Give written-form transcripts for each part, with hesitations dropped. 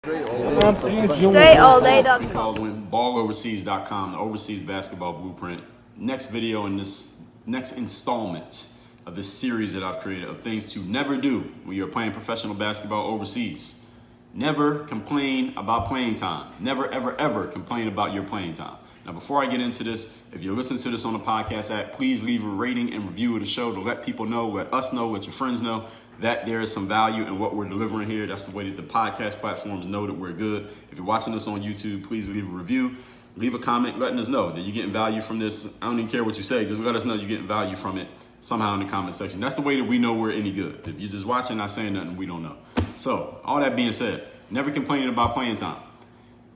DreAllDay.com. Dre Baldwin, balloverseas.com, the Overseas Basketball Blueprint. Next video in this next installment of this series that I've created of things to never do when you're playing professional basketball overseas. Never complain about playing time. Never, ever, ever complain about your playing time. Now, before I get into this, if you're listening to this on the podcast app, please leave a rating and review of the show to let people know, let us know, let your friends know that there is some value in what we're delivering here. That's the way that the podcast platforms know that we're good. If you're watching this on YouTube, please leave a review, leave a comment letting us know that you're getting value from this. I don't even care what you say. Just let us know you're getting value from it somehow in the comment section. That's the way that we know we're any good. If you're just watching, not saying nothing, we don't know. So all that being said, never complaining about playing time.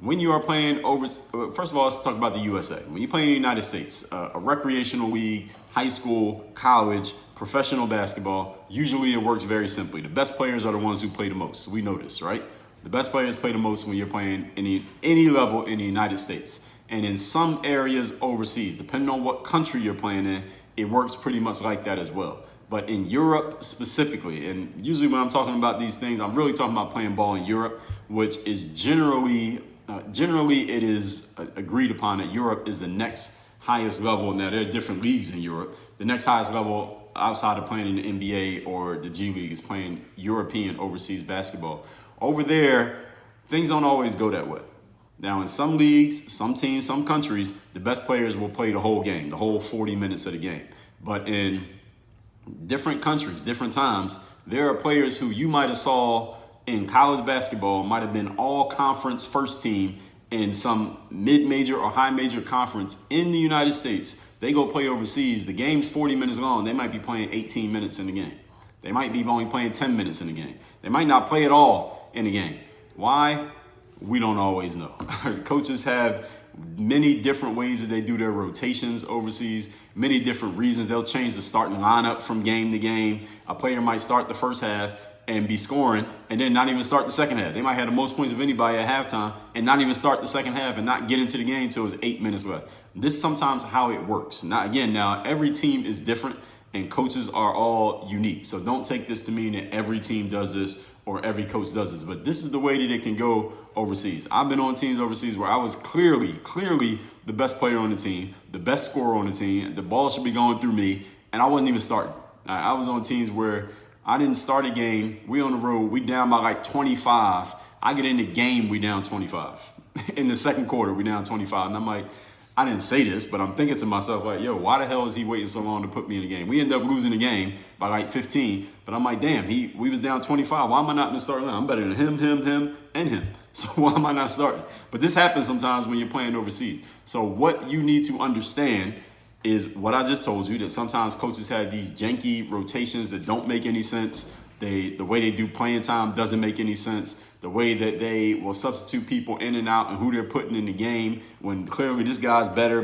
When you are playing first of all, let's talk about the USA. When you play in the United States, a recreational league, high school, college, professional basketball, usually it works very simply. The best players are the ones who play the most. We know this, right? The best players play the most when you're playing any level in the United States. And in some areas overseas, depending on what country you're playing in, it works pretty much like that as well. But in Europe specifically, and usually when I'm talking about these things, I'm really talking about playing ball in Europe, which is generally it is agreed upon that Europe is the next highest level. Now, there are different leagues in Europe. The next highest level outside of playing in the NBA or the G League is playing European overseas basketball. Over there, things don't always go that way. Now, in some leagues, some teams, some countries, the best players will play the whole game, the whole 40 minutes of the game. But in different countries, different times, there are players who you might have saw in college basketball, might have been all conference first team in some mid-major or high-major conference in the United States. They go play overseas. The game's 40 minutes long. They might be playing 18 minutes in the game. They might be only playing 10 minutes in the game. They might not play at all in the game. Why? We don't always know. Coaches have many different ways that they do their rotations overseas, many different reasons. They'll change the starting lineup from game to game. A player might start the first half and be scoring and then not even start the second half. They might have the most points of anybody at halftime and not even start the second half and not get into the game until it's 8 minutes left. This is sometimes how it works. Now every team is different and coaches are all unique. So don't take this to mean that every team does this or every coach does this, but this is the way that it can go overseas. I've been on teams overseas where I was clearly the best player on the team, the best scorer on the team. The ball should be going through me and I wasn't even starting. I was on teams where I didn't start a game. We on the road. We down by like 25. I get in the game. We down 25. In the second quarter, we down 25. And I'm like, I didn't say this, but I'm thinking to myself like, yo, why the hell is he waiting so long to put me in the game? We ended up losing the game by like 15. But I'm like, damn, we was down 25. Why am I not in the starting line? I'm better than him, and him. So why am I not starting? But this happens sometimes when you're playing overseas. So what you need to understand is what I just told you, that sometimes coaches have these janky rotations that don't make any sense. The way they do playing time doesn't make any sense. The way that they will substitute people in and out and who they're putting in the game when clearly this guy's better,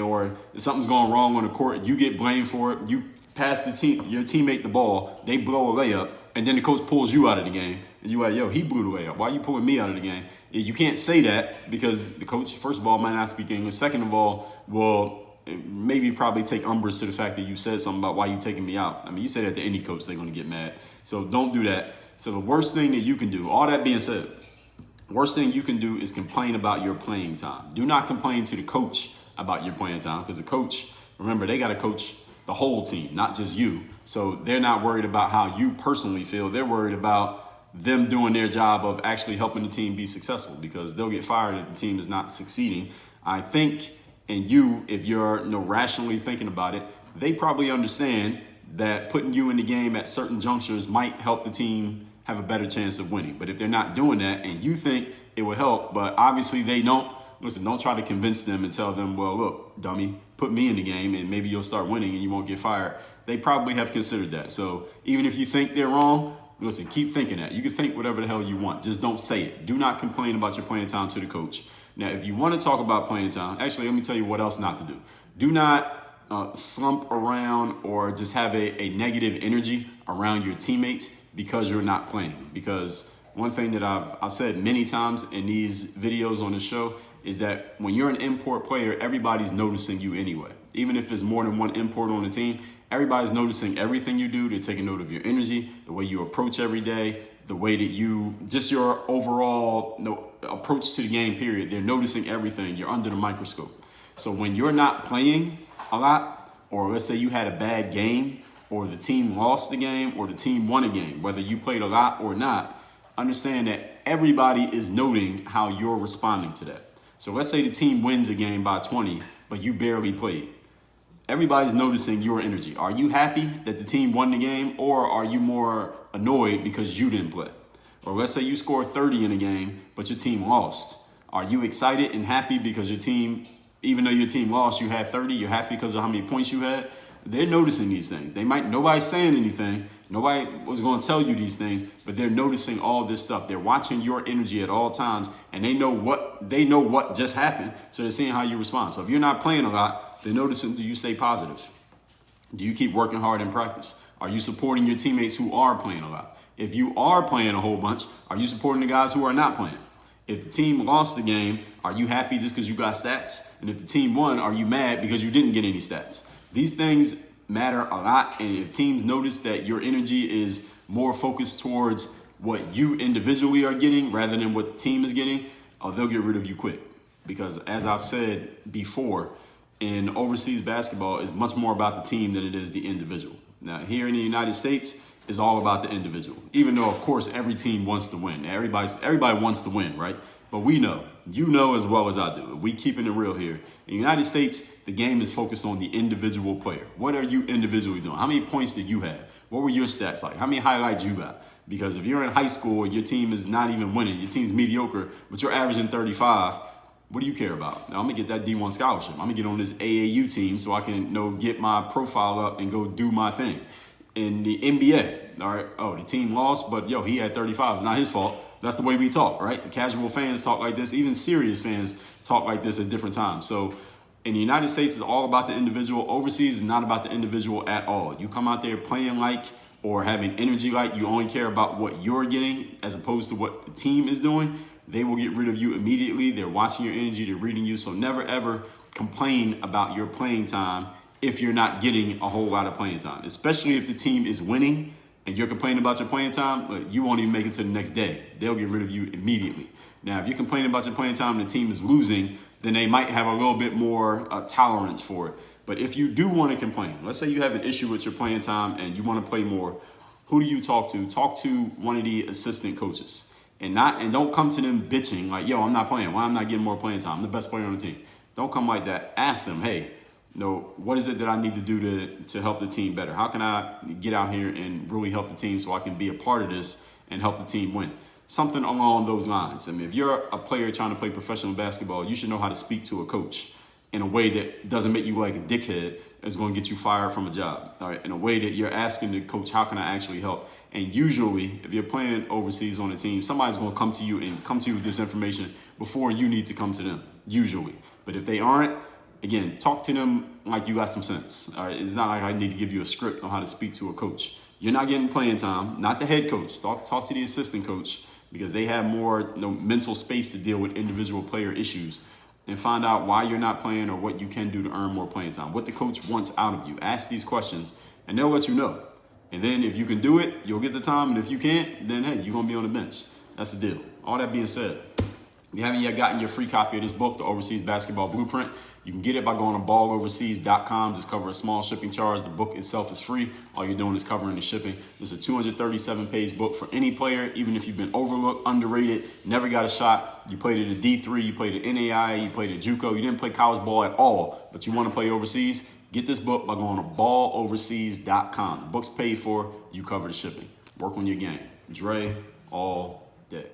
or if something's going wrong on the court, you get blamed for it. You pass your teammate the ball, they blow a layup, and then the coach pulls you out of the game. And you're like, yo, he blew the layup. Why are you pulling me out of the game? You can't say that because the coach, first of all, might not speak English. Second of all, will maybe probably take umbrage to the fact that you said something about why you taking me out. I mean, you say that to any coach, they're going to get mad. So don't do that. So the worst thing that you can do, all that being said, worst thing you can do is complain about your playing time. Do not complain to the coach about your playing time because the coach, remember, they got to coach the whole team, not just you. So they're not worried about how you personally feel. They're worried about them doing their job of actually helping the team be successful because they'll get fired if the team is not succeeding. I think, and you, if you're rationally thinking about it, they probably understand that putting you in the game at certain junctures might help the team have a better chance of winning. But if they're not doing that and you think it will help, but obviously they don't, listen, don't try to convince them and tell them, well, look, dummy, put me in the game and maybe you'll start winning and you won't get fired. They probably have considered that. So even if you think they're wrong, listen, keep thinking that. You can think whatever the hell you want. Just don't say it. Do not complain about your playing time to the coach. Now, if you want to talk about playing time, actually, let me tell you what else not to do. Do not slump around or just have a negative energy around your teammates because you're not playing. Because one thing that I've said many times in these videos on the show is that when you're an import player, everybody's noticing you anyway. Even if there's more than one import on the team, everybody's noticing everything you do. They're taking note of your energy, the way you approach every day, the way that you, just your overall approach to the game, period. They're noticing everything. You're under the microscope. So when you're not playing a lot, or let's say you had a bad game, or the team lost the game, or the team won a game, whether you played a lot or not, understand that everybody is noting how you're responding to that. So let's say the team wins a game by 20, but you barely played. Everybody's noticing your energy. Are you happy that the team won the game, or are you more annoyed because you didn't play? Or let's say you scored 30 in a game, but your team lost. Are you excited and happy because your team, even though your team lost, you had 30, you're happy because of how many points you had? They're noticing these things. Nobody's saying anything. Nobody was going to tell you these things, but they're noticing all this stuff. They're watching your energy at all times, and they know what just happened. So they're seeing how you respond. So if you're not playing a lot, they're noticing, do you stay positive? Do you keep working hard in practice? Are you supporting your teammates who are playing a lot? If you are playing a whole bunch, are you supporting the guys who are not playing? If the team lost the game, are you happy just because you got stats? And if the team won, are you mad because you didn't get any stats? These things matter a lot. And if teams notice that your energy is more focused towards what you individually are getting rather than what the team is getting, they'll get rid of you quick. Because as I've said before, in overseas basketball, it's much more about the team than it is the individual. Now, here in the United States, it's all about the individual. Even though, of course, every team wants to win. Everybody wants to win, right? But we know, you know as well as I do, we keeping it real here. In the United States, the game is focused on the individual player. What are you individually doing? How many points did you have? What were your stats like? How many highlights you got? Because if you're in high school and your team is not even winning, your team's mediocre, but you're averaging 35, what do you care about? Now, I'm going to get that D1 scholarship. I'm going to get on this AAU team so I can get my profile up and go do my thing. In the NBA, all right, the team lost, but he had 35. It's not his fault. That's the way we talk, right? The casual fans talk like this. Even serious fans talk like this at different times. So in the United States, it's all about the individual. Overseas is not about the individual at all. You come out there playing like or having energy like you only care about what you're getting as opposed to what the team is doing, they will get rid of you immediately. They're watching your energy. They're reading you. So never, ever complain about your playing time if you're not getting a whole lot of playing time, especially if the team is winning and you're complaining about your playing time, but you won't even make it to the next day. They'll get rid of you immediately. Now, if you're complaining about your playing time and the team is losing, then they might have a little bit more tolerance for it. But if you do want to complain, let's say you have an issue with your playing time and you want to play more, who do you talk to? Talk to one of the assistant coaches and don't come to them bitching like, yo, I'm not playing. Why I'm not getting more playing time? I'm the best player on the team. Don't come like that. Ask them, hey, what is it that I need to do to help the team better? How can I get out here and really help the team so I can be a part of this and help the team win? Something along those lines. I mean, if you're a player trying to play professional basketball, you should know how to speak to a coach in a way that doesn't make you like a dickhead that's going to get you fired from a job. All right, in a way that you're asking the coach, how can I actually help? And usually, if you're playing overseas on a team, somebody's going to come to you with this information before you need to come to them, usually. But if they aren't, again, talk to them like you got some sense. All right, it's not like I need to give you a script on how to speak to a coach. You're not getting playing time, not the head coach. Talk to the assistant coach because they have more mental space to deal with individual player issues and find out why you're not playing or what you can do to earn more playing time, what the coach wants out of you. Ask these questions and they'll let you know. And then if you can do it, you'll get the time. And if you can't, then hey, you're going to be on the bench. That's the deal. All that being said, if you haven't yet gotten your free copy of this book, The Overseas Basketball Blueprint, you can get it by going to balloverseas.com. Just cover a small shipping charge. The book itself is free. All you're doing is covering the shipping. It's a 237-page book for any player, even if you've been overlooked, underrated, never got a shot. You played at a D3, you played at NAI, you played at JUCO. You didn't play college ball at all, but you want to play overseas. Get this book by going to balloverseas.com. The book's paid for. You cover the shipping. Work on your game. Dre all day.